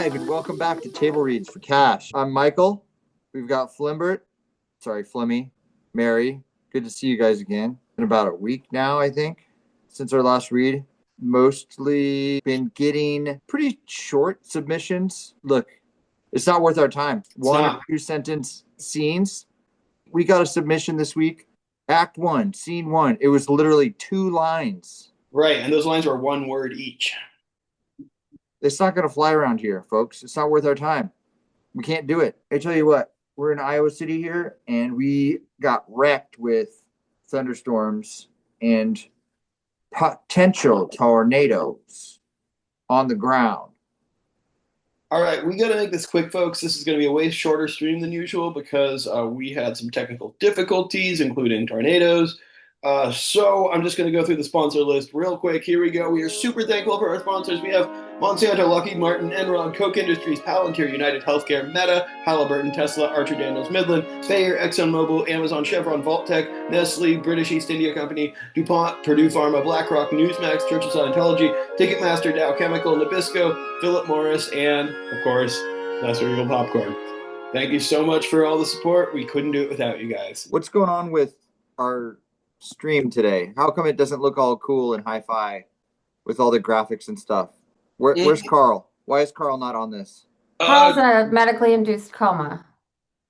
live and welcome back to Table Reads for Cash. I'm Michael. We've got Flimmy, Mary. Good to see you guys again. In about a week now, I think, since our last read. Mostly been getting pretty short submissions. Look, it's not worth our time. One or two sentence scenes. We got a submission this week. Act 1, Scene 1. It was literally 2 lines. Right, and those lines were 1 word each. It's not going to fly around here, folks. It's not worth our time. We can't do it. I tell you what, we're in Iowa City here, and we got wrecked with thunderstorms and potential tornadoes on the ground. All right, we got to make this quick, folks. This is going to be a way shorter stream than usual because we had some technical difficulties, including tornadoes. So I'm just going to go through the sponsor list real quick. Here we go. We are super thankful for our sponsors. We have Monsanto, Lockheed Martin, Enron, Koch Industries, Palantir, United Healthcare, Meta, Halliburton, Tesla, Archer Daniels Midland, Bayer, ExxonMobil, Amazon, Chevron, Vaultec, Nestle, British East India Company, DuPont, Purdue Pharma, BlackRock, Newsmax, Church of Scientology, Ticketmaster, Dow Chemical, Nabisco, Philip Morris, and, of course, Lesser Eagle Popcorn. Thank you so much for all the support. We couldn't do it without you guys. What's going on with our stream today? How come it doesn't look all cool and hi-fi with all the graphics and stuff? Where's Carl? Why is Carl not on this? Carl's in a medically induced coma.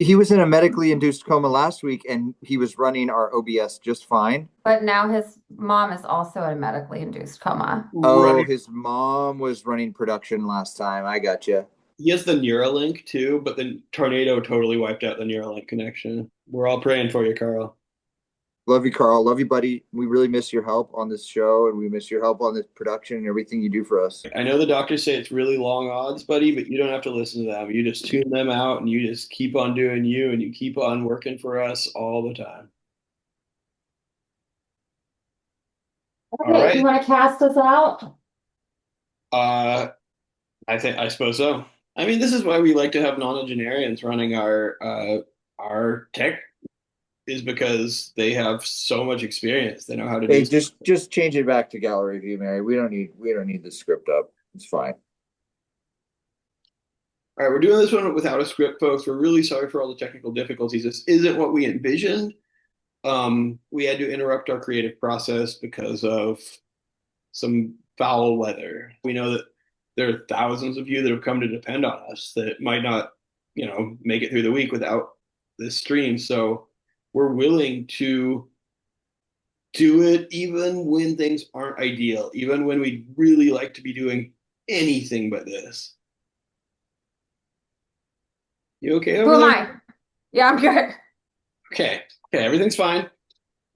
He was in a medically induced coma last week, and he was running our OBS just fine. But now his mom is also in a medically induced coma. Oh, his mom was running production last time. I got you. He has the Neuralink, too, but the tornado totally wiped out the Neuralink connection. We're all praying for you, Carl. Love you, Carl. Love you, buddy. We really miss your help on this show, and we miss your help on this production and everything you do for us. I know the doctors say it's really long odds, buddy, but you don't have to listen to them. You just tune them out, and you just keep on doing you, and you keep on working for us all the time. Okay, all right. You want to cast us out? I suppose so. I mean, this is why we like to have nonagenarians running our tech. Is because they have so much experience. They know how to do. Just change it back to gallery view, Mary. We don't need the script up. It's fine. All right, we're doing this one without a script, folks. We're really sorry for all the technical difficulties. This isn't what we envisioned. We had to interrupt our creative process because of some foul weather. We know that there are thousands of you that have come to depend on us that might not, make it through the week without this stream. So we're willing to do it even when things aren't ideal, even when we'd really like to be doing anything but this. You okay over there? Who am I? Yeah, I'm good. Okay, everything's fine.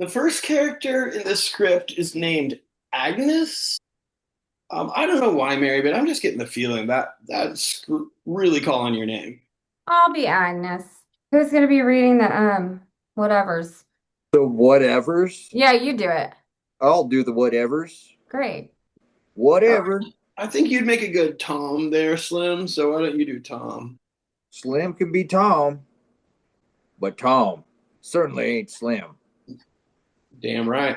The first character in this script is named Agnes. I don't know why, Mary, but I'm just getting the feeling that's really calling your name. I'll be Agnes. Who's going to be reading the whatevers? The whatevers? Yeah, you do it. I'll do the whatevers. Great. Whatever. I think you'd make a good Tom there, Slim, so why don't you do Tom? Slim can be Tom, but Tom certainly ain't Slim. Damn right.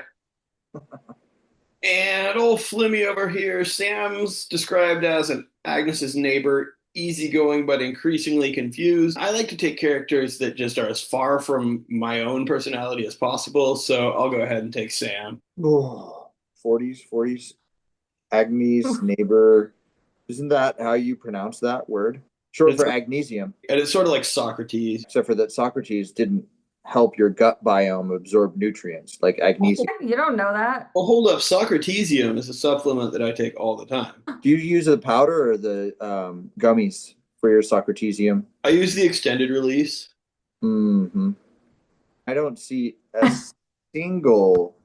And old Flimmy over here, Sam's described as Agnes's neighbor, easygoing but increasingly confused. I like to take characters that just are as far from my own personality as possible, so I'll go ahead and take Sam. Oh, 40s. Agnes, neighbor. Isn't that how you pronounce that word? Short for agnesium. And it's sort of like Socrates. Except for that Socrates didn't help your gut biome absorb nutrients like magnesium. You don't know that? Well, hold up. Socratesium is a supplement that I take all the time. Do you use the powder or the gummies for your Socratesium? I use the extended release. Mm-hmm. I don't see a single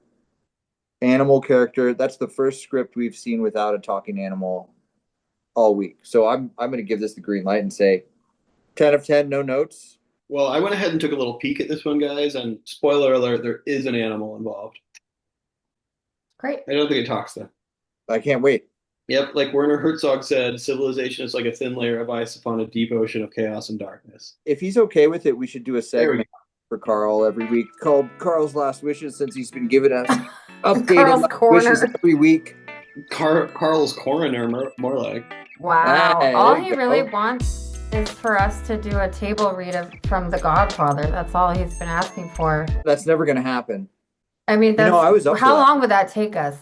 animal character. That's the first script we've seen without a talking animal all week. So I'm going to give this the green light and say 10 of 10, no notes. Well, I went ahead and took a little peek at this one, guys, and spoiler alert, there is an animal involved. Great. I don't think it talks, though. I can't wait. Yep, like Werner Herzog said, civilization is like a thin layer of ice upon a deep ocean of chaos and darkness. If he's okay with it, we should do a segment for Carl every week called Carl's Last Wishes, since he's been giving us updated Carl's last Corner wishes every week. Carl's coroner, more like. Wow. Hey, All there he you really go. wants is for us to do a table read from The Godfather. That's all he's been asking for. That's never gonna happen. I mean, I was up for how that. long would that take us?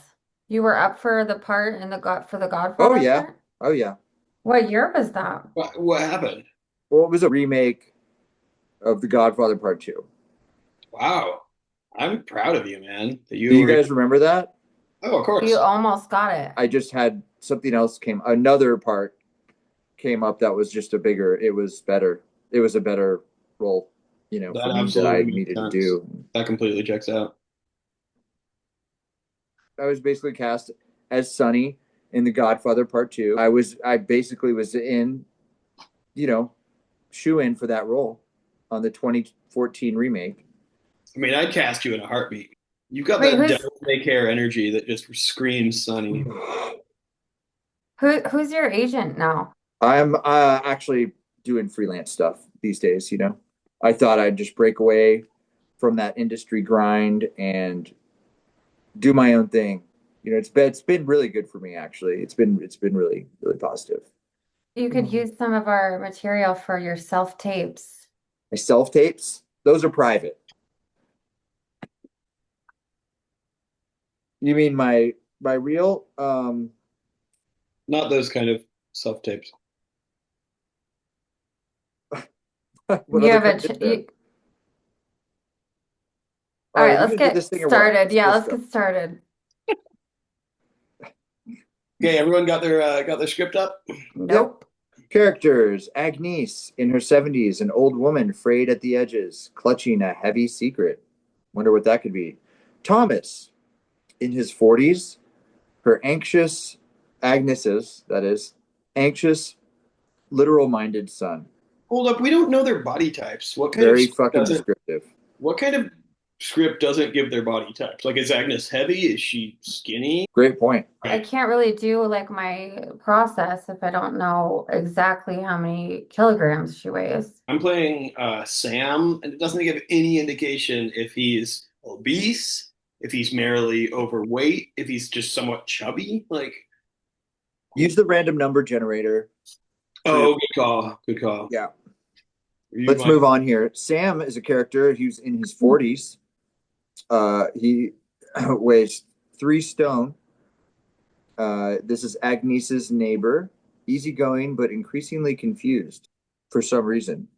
You were up for the part in for the Oh Godfather yeah. part? Oh yeah. What year was that? What happened? Well, it was a remake of The Godfather Part 2. Wow. I'm proud of you, man. That Do you you were. guys remember that? Oh, of You course. almost got it. I just had something else another part came up that was just it was better. It was a better role, for That me that I absolutely makes needed to sense. do. That completely checks out. I was basically cast as Sonny in The Godfather Part 2. I basically was you know, shoe in for that role on the 2014 remake. I mean, I'd cast you in a heartbeat. You've got Wait, that devil may care energy that just screams Sunny. who's your agent now? I'm actually doing freelance stuff these days. I thought I'd just break away from that industry grind and do my own thing. It's been really good for me actually. It's been really really positive. You could use some of our material for your self tapes. My self tapes, those are private. You mean my real Not those kind of self tapes. what You other have kind is there? All All right, right, we let's gonna do get this thing or what? started. Yeah, Let's let's go. get started. Okay, everyone got their script up. Yep. Nope. Characters: Agnes, in her 70s, an old woman frayed at the edges, clutching a heavy secret. Wonder what that could be. Thomas, in his 40s, her Agnes's, that is, anxious, literal minded son. Hold up, we don't know their body types. Very fucking descriptive. What kind of script doesn't give their body types? Like, is Agnes heavy? Is she skinny? Great point. I can't really do like my process if I don't know exactly how many kilograms she weighs. I'm playing Sam, and it doesn't give any indication if he's obese, if he's merely overweight, if he's just somewhat chubby. Like, Use the random number generator. oh, good call, good call. Yeah. You Let's might- move on here. Sam is a character who's in his 40s. He weighs 3 stone. This is Agnes's neighbor, easygoing but increasingly confused for some reason.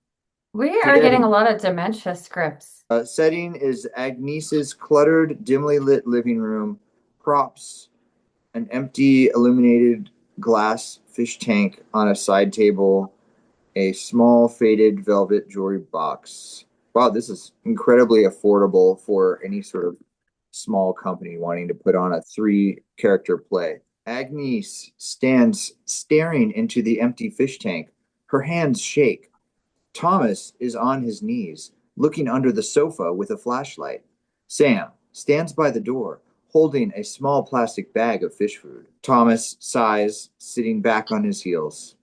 We are getting a lot of dementia scripts. Setting is Agnes's cluttered, dimly lit living room. Props: an empty, illuminated glass fish tank on a side table, a small, faded velvet jewelry box. Wow, this is incredibly affordable for any sort of small company wanting to put on a 3-character play. Agnes stands staring into the empty fish tank. Her hands shake. Thomas is on his knees, looking under the sofa with a flashlight. Sam stands by the door, holding a small plastic bag of fish food. Thomas sighs, sitting back on his heels.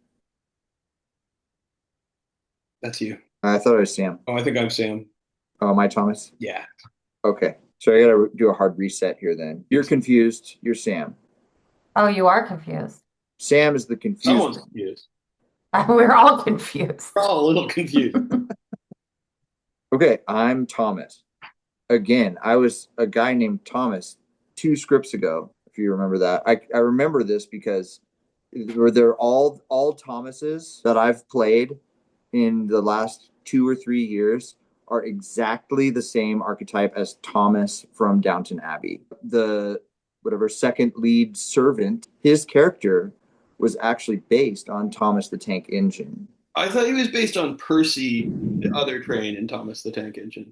That's you. I thought it was Sam. Oh, I think I'm Sam. Oh, am I Thomas? Yeah. Okay. So I gotta do a hard reset here then. You're confused. You're Sam. Oh, you are confused. Sam is the confused Someone's one. confused. We're all confused. We're all a little confused. Okay, I'm Thomas. Again, I was a guy named Thomas 2 scripts ago, if you remember that. I remember this because they're all Thomases that I've played in the last 2 or 3 years are exactly the same archetype as Thomas from Downton Abbey. The whatever second lead servant, his character was actually based on Thomas the Tank Engine. I thought he was based on Percy, the other train in Thomas the Tank Engine.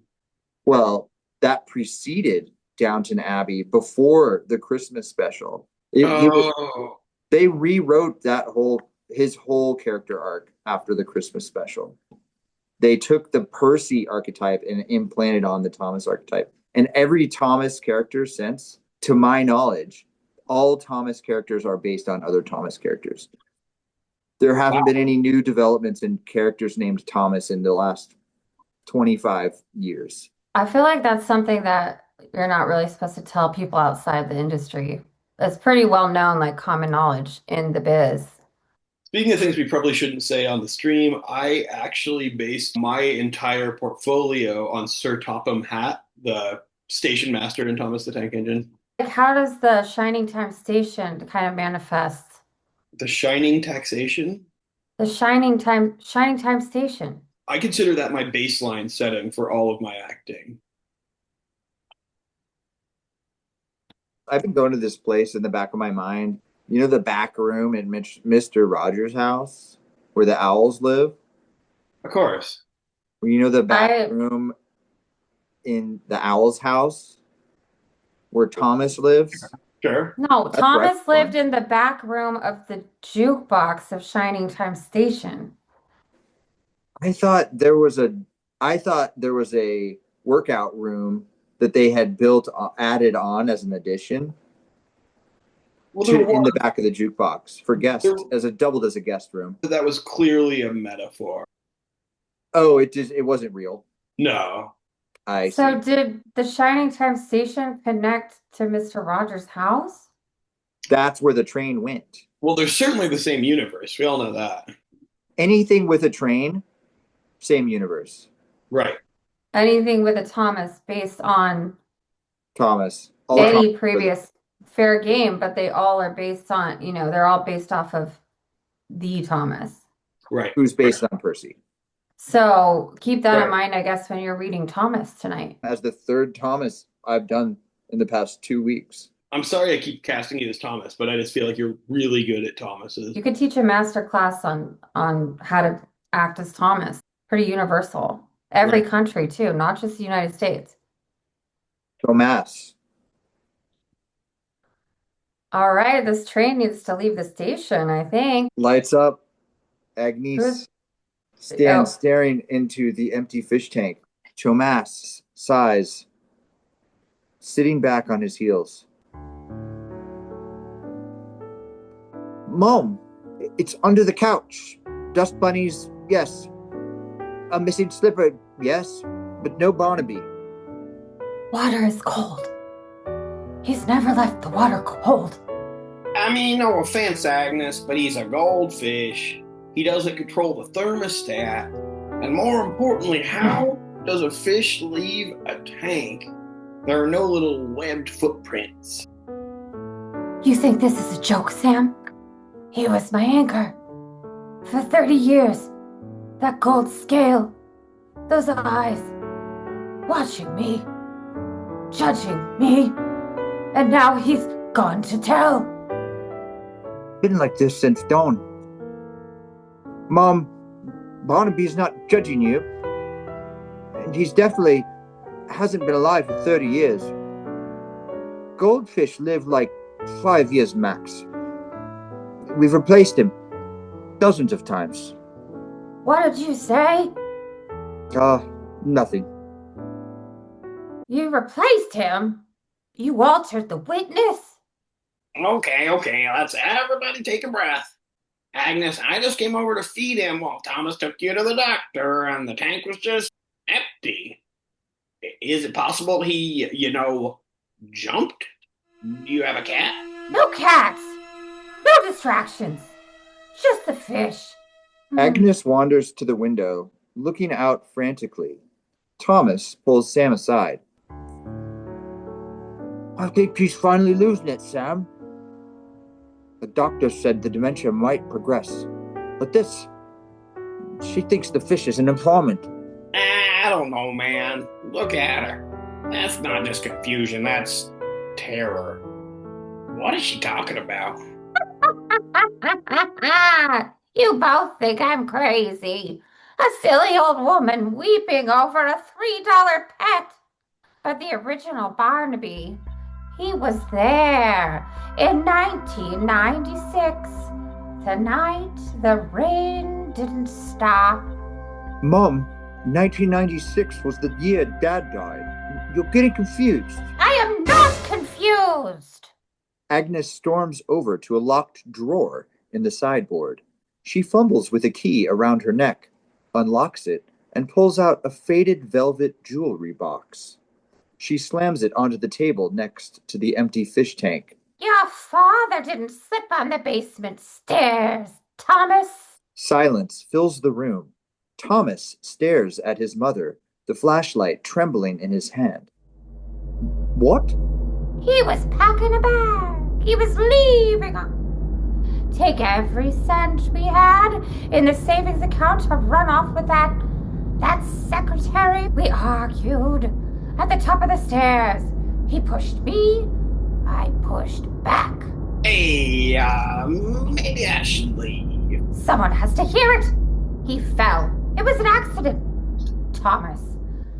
Well, that preceded Downton Abbey before the Christmas special. They rewrote his whole character arc after the Christmas special. They took the Percy archetype and implanted on the Thomas archetype. And every Thomas character since, to my knowledge, all Thomas characters are based on other Thomas characters. There haven't been any new developments in characters named Thomas in the last 25 years. I feel like that's something that you're not really supposed to tell people outside the industry. It's pretty well known, like common knowledge in the biz. Speaking of things we probably shouldn't say on the stream, I actually based my entire portfolio on Sir Topham Hatt, the station master in Thomas the Tank Engine. Like, how does the Shining Time Station kind of manifest? The Shining Taxation? The Shining Time Station. I consider that my baseline setting for all of my acting. I've been going to this place in the back of my mind. You know the back room in Mr. Rogers' house where the owls live? Of course. You know the back room in the owl's house where Thomas lives? Sure. No, Thomas lived in the back room of the jukebox of Shining Time Station. I thought there was a workout room that they had added on as an addition in the back of the jukebox for guests, doubled as a guest room. That was clearly a metaphor. Oh, it wasn't real. No. So did the Shining Time Station connect to Mr. Rogers' house? That's where the train went. Well, they're certainly the same universe. We all know that. Anything with a train, same universe. Right. Anything with a Thomas based on Thomas. Any previous fair game, but they all are based on, they're all based off of the Thomas. Right. Who's based on Percy. So keep that in mind, I guess, when you're reading Thomas tonight. As the third Thomas I've done in the past 2 weeks. I'm sorry I keep casting you as Thomas, but I just feel like you're really good at Thomases. You could teach a master class on how to act as Thomas. Pretty universal. Every country, too, not just the United States. Thomas. All right, this train needs to leave the station, I think. Lights up. Agnes stands staring into the empty fish tank. Thomas sighs, sitting back on his heels. Mom, it's under the couch. Dust bunnies, yes. A missing slipper, yes, but no Barnaby. Water is cold. He's never left the water cold. I mean, no offense, Agnes, but he's a goldfish. He doesn't control the thermostat. And more importantly, how does a fish leave a tank? There are no little webbed footprints. You think this is a joke, Sam? He was my anchor. For 30 years. That gold scale. Those eyes. Watching me. Judging me. And now he's gone to tell. Been like this since dawn. Mom, Barnaby's not judging you. And he's definitely hasn't been alive for 30 years. Goldfish live like 5 years max. We've replaced him dozens of times. What did you say? Nothing. You replaced him? You altered the witness? Okay, let's everybody take a breath. Agnes, I just came over to feed him while Thomas took you to the doctor, and the tank was just empty. Is it possible he, jumped? Do you have a cat? No cats! No distractions! Just the fish. Agnes wanders to the window, looking out frantically. Thomas pulls Sam aside. I think he's finally losing it, Sam. The doctor said the dementia might progress. But she thinks the fish is an informant. I don't know, man. Look at her. That's not just confusion, that's terror. What is she talking about? You both think I'm crazy. A silly old woman weeping over a $3 pet. But the original Barnaby, he was there in 1996. Tonight, the rain didn't stop. Mom, 1996 was the year Dad died. You're getting confused. I am not confused. Agnes storms over to a locked drawer in the sideboard. She fumbles with a key around her neck, unlocks it, and pulls out a faded velvet jewelry box. She slams it onto the table next to the empty fish tank. Your father didn't slip on the basement stairs, Thomas! Silence fills the room. Thomas stares at his mother, the flashlight trembling in his hand. What? He was packing a bag. He was leaving us. Take every cent we had in the savings account to run off with that secretary. We argued at the top of the stairs. He pushed me. I pushed back. Hey, maybe I should leave. Someone has to hear it. He fell. It was an accident. Thomas,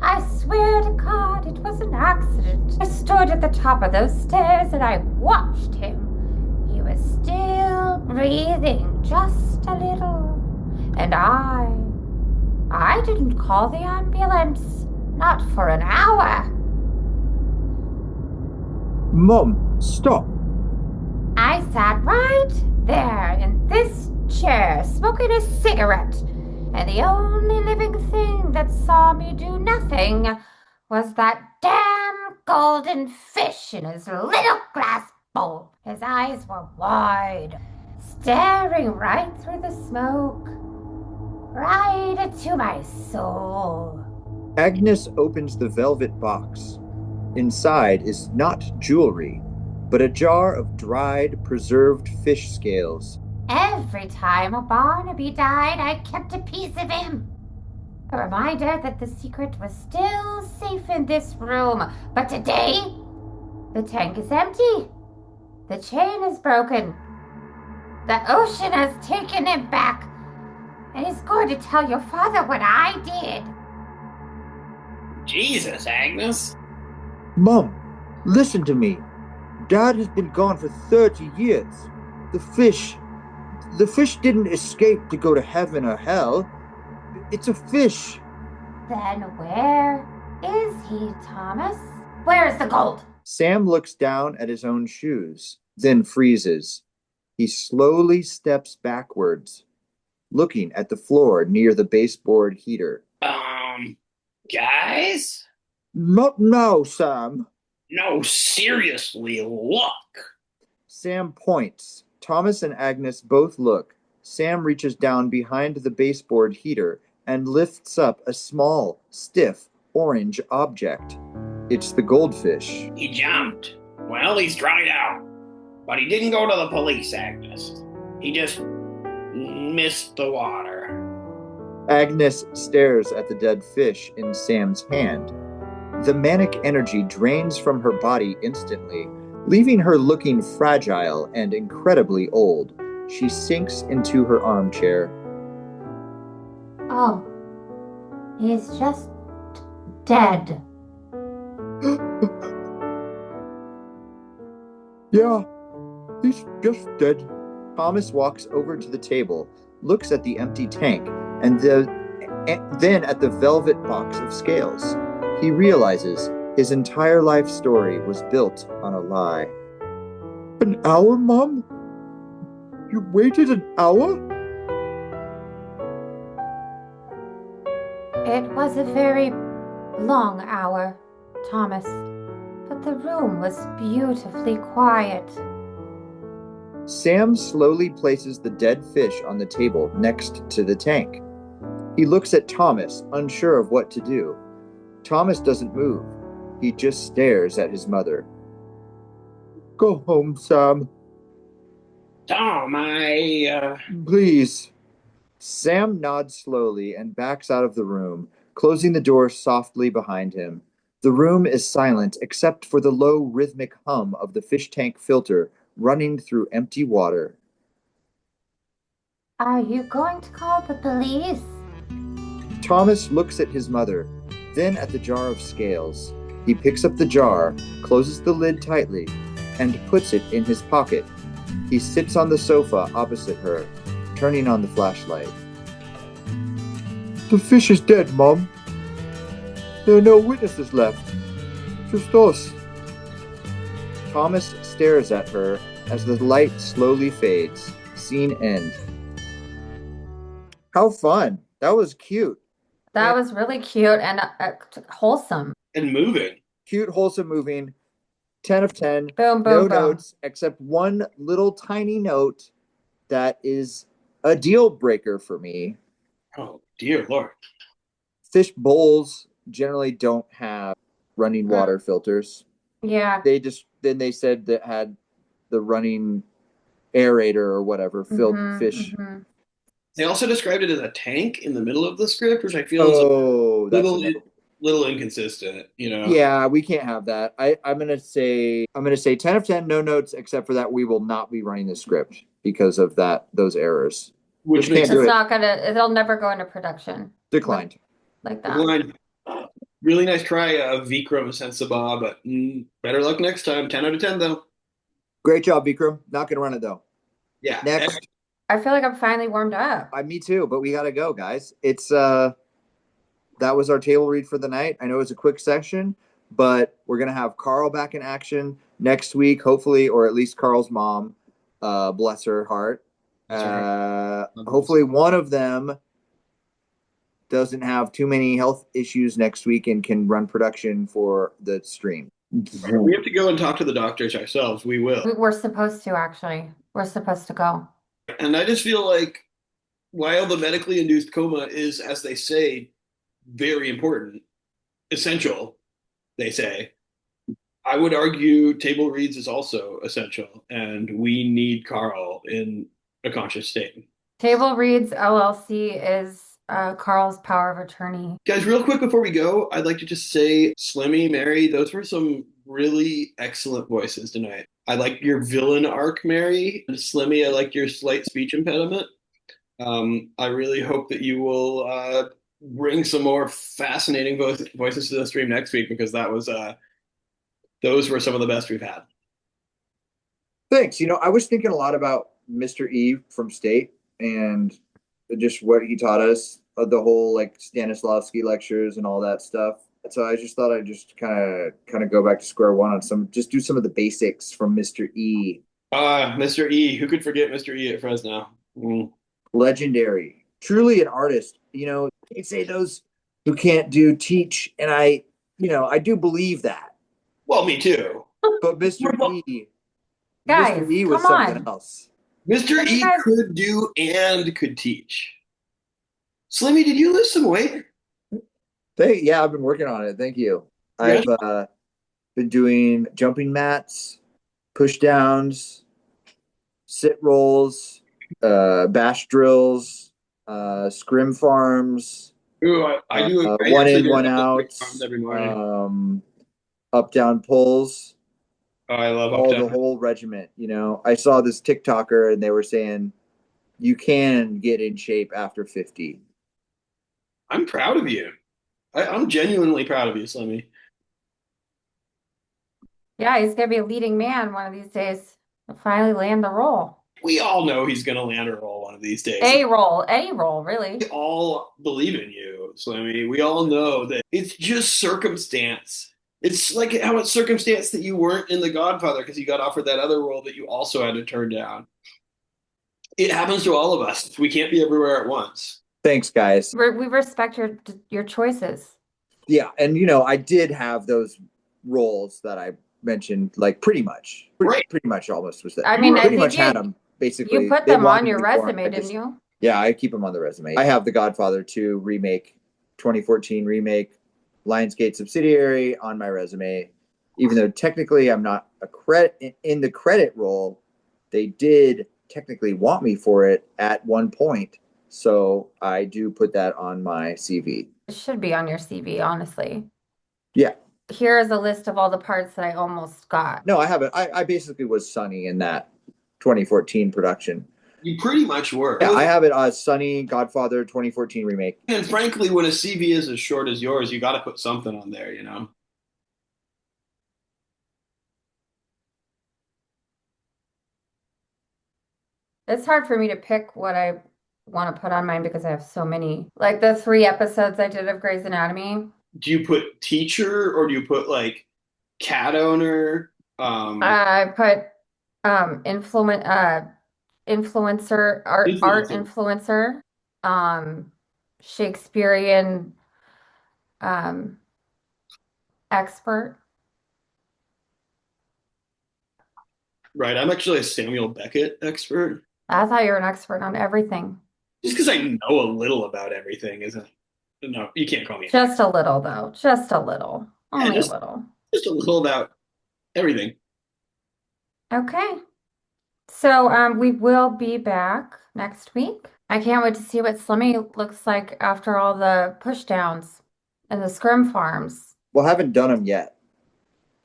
I swear to God it was an accident. I stood at the top of those stairs and I watched him. He was still breathing just a little. And I didn't call the ambulance. Not for an hour. Mom, stop. I sat right there in this chair smoking a cigarette. And the only living thing that saw me do nothing was that damn golden fish in his little glass bowl. His eyes were wide, staring right through the smoke, right into my soul. Agnes opens the velvet box. Inside is not jewelry, but a jar of dried, preserved fish scales. Every time a Barnaby died, I kept a piece of him. A reminder that the secret was still safe in this room. But today, the tank is empty. The chain is broken. The ocean has taken him back. And he's going to tell your father what I did. Jesus, Agnes. Mom, listen to me. Dad has been gone for 30 years. The fish didn't escape to go to heaven or hell. It's a fish. Then where is he, Thomas? Where is the gold? Sam looks down at his own shoes, then freezes. He slowly steps backwards, looking at the floor near the baseboard heater. Guys? Not now, Sam. No, seriously, look. Sam points. Thomas and Agnes both look. Sam reaches down behind the baseboard heater and lifts up a small, stiff, orange object. It's the goldfish. He jumped. Well, he's dried out. But he didn't go to the police, Agnes. He just missed the water. Agnes stares at the dead fish in Sam's hand. The manic energy drains from her body instantly, leaving her looking fragile and incredibly old. She sinks into her armchair. Oh, he's just dead. Yeah, he's just dead. Thomas walks over to the table, looks at the empty tank, and then at the velvet box of scales. He realizes his entire life story was built on a lie. An hour, Mom? You waited an hour? It was a very long hour, Thomas, but the room was beautifully quiet. Sam slowly places the dead fish on the table next to the tank. He looks at Thomas, unsure of what to do. Thomas doesn't move. He just stares at his mother. Go home, Sam. Tom, Please. Sam nods slowly and backs out of the room, closing the door softly behind him. The room is silent except for the low rhythmic hum of the fish tank filter running through empty water. Are you going to call the police? Thomas looks at his mother, then at the jar of scales. He picks up the jar, closes the lid tightly, and puts it in his pocket. He sits on the sofa opposite her, turning on the flashlight. The fish is dead, Mom. There are no witnesses left. Just us. Thomas stares at her as the light slowly fades. Scene end. How fun. That was cute. That was really cute and wholesome. and moving. Cute, wholesome, moving. 10 of 10. Boom, boom, No boom. notes except one little tiny note that is A deal breaker for me. Oh, dear Lord. Fish bowls generally don't have running water filters. Yeah. They said that had the running aerator or whatever filled fish. They also described it as a tank in the middle of the script, which I feel is Oh, that's little inconsistent, you know. Yeah, we can't have that. I'm gonna say 10 of 10, no notes, except for that we will not be running the script because of those errors. Which makes It's not gonna, it'll never go into production. Declined. Like that. Declined. Really nice try, Vikram Sensaba, but better luck next time. 10 out of 10, though. Great job, Vikram. Not gonna run it though. Yeah. Next. I feel like I'm finally warmed up. Me too, but we gotta go, guys. It's that was our table read for the night. I know it's a quick session, but we're gonna have Carl back in action next week, hopefully, or at least Carl's mom. Bless her heart. Hopefully one of them doesn't have too many health issues next week and can run production for the stream. We have to go and talk to the doctors ourselves. We will. We're supposed to, actually. We're supposed to go. And I just feel like while the medically induced coma is, as they say, very important, essential, they say, I would argue table reads is also essential, and we need Carl in a conscious state. Table Readz LLC is Carl's power of attorney. Guys, real quick before we go, I'd like to just say, Slimmy, Mary, those were some really excellent voices tonight. I like your villain arc, Mary. And Slimmy, I like your slight speech impediment. I really hope that you will bring some more fascinating voices to the stream next week, because those were some of the best we've had. Thanks. I was thinking a lot about Mr. E from State and just what he taught us, the whole like Stanislavski lectures and all that stuff. So I just thought I'd just kind of go back to square one on do some of the basics from Mr. E. Mr. E. Who could forget Mr. E at Fresno? Legendary. Truly an artist. They say those who can't teach, and I do believe that. Well, me too. But Mr. E, guys, Mr. E was something else. Mr. E could do and could teach. Slimmy, did you lose some weight? Yeah, I've been working on it. Thank you. Yeah. I've been doing jumping mats, push downs, sit rolls, bash drills, scrim farms. Ooh, I do one in, one out. Every morning. Up down pulls. Oh, I love the whole regiment. I saw this TikToker and they were saying you can get in shape after 50. I'm proud of you. I'm genuinely proud of you, Slimmy. Yeah, he's gonna be a leading man one of these days. He'll finally land the role. We all know he's gonna land a role one of these days. Any role, really. We all believe in you, Slimmy. We all know that it's just circumstance. It's like how it's circumstance that you weren't in The Godfather because you got offered that other role that you also had to turn down. It happens to all of us. We can't be everywhere at once. Thanks, guys. We respect your choices. Yeah, and I did have those roles that I mentioned, like pretty much almost was that. I mean, pretty much had them basically. You put them on your resume, didn't you? Yeah, I keep them on the resume. I have The Godfather 2 remake, 2014 remake, Lionsgate subsidiary on my resume. Even though technically I'm not in the credit role, they did technically want me for it at one point. So I do put that on my CV. It should be on your CV, honestly. Yeah. Here is a list of all the parts that I almost got. No, I haven't. I basically was Sonny in that 2014 production. You pretty much were. Yeah, I have it as Sonny, Godfather 2014 remake. And frankly, when a CV is as short as yours, you got to put something on there, It's hard for me to pick what I want to put on mine because I have so many. Like the 3 episodes I did of Grey's Anatomy. Do you put teacher or do you put like cat owner? I put influencer, art influencer, Shakespearean expert. Right, I'm actually a Samuel Beckett expert. I thought you were an expert on everything. Just because I know a little about everything isn't no. You can't call me an Just expert. a little, though. Just a little. Yeah, Only a little. just a little about everything. Okay. So we will be back next week. I can't wait to see what Slimmy looks like after all the pushdowns and the scrim farms. Well, I haven't done them yet,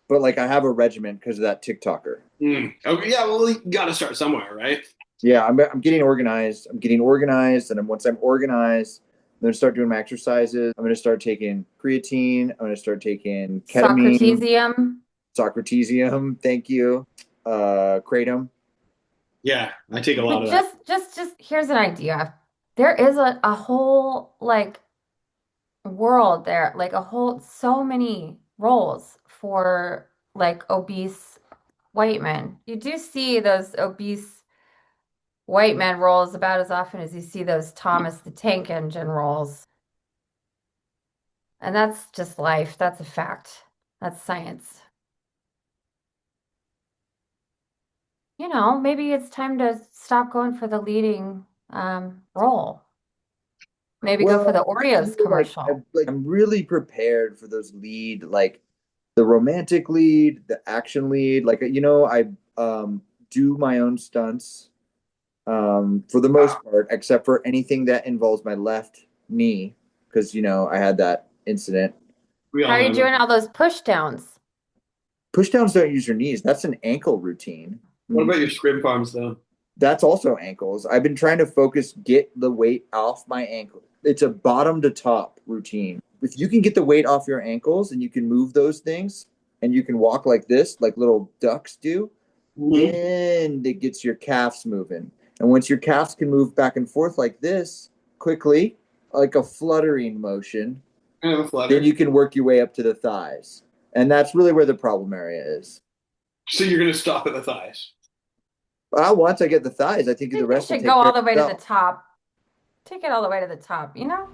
but like I have a regimen because of that TikToker. Okay, yeah. Well, you got to start somewhere, right? Yeah, I'm getting organized. I'm getting organized, and once I'm organized, I'm gonna start doing my exercises. I'm gonna start taking creatine. I'm gonna start taking ketamine, Socratesium. Socratesium. Thank you, kratom. Yeah, I take a lot But of that. just here's an idea. There is a whole like world there, like a whole so many roles for like obese white men. You do see those obese white men roles about as often as you see those Thomas the Tank Engine roles. And that's just life. That's a fact. That's science. Maybe it's time to stop going for the leading role. Maybe go for Well, the Oreos commercial. I'm really prepared for those lead, like the romantic lead, the action lead. Like I do my own stunts for the most part, except for anything that involves my left knee, because I had that incident. We How all are you know doing that. all those push downs? Push downs don't use your knees. That's an ankle routine. What about your scrim farms, though? That's also ankles. I've been trying to get the weight off my ankle. It's a bottom to top routine. If you can get the weight off your ankles and you can move those things and you can walk like this, like little ducks do, Mm-hmm. then it gets your calves moving. And once your calves can move back and forth like this quickly, like a fluttering motion, I have a then flutter. you can work your way up to the thighs. And that's really where the problem area is. So you're going to stop at the thighs. Once I get the thighs, I think I the think they rest will should take go care all of the way to the itself. top. Take it all the way to the top, you know?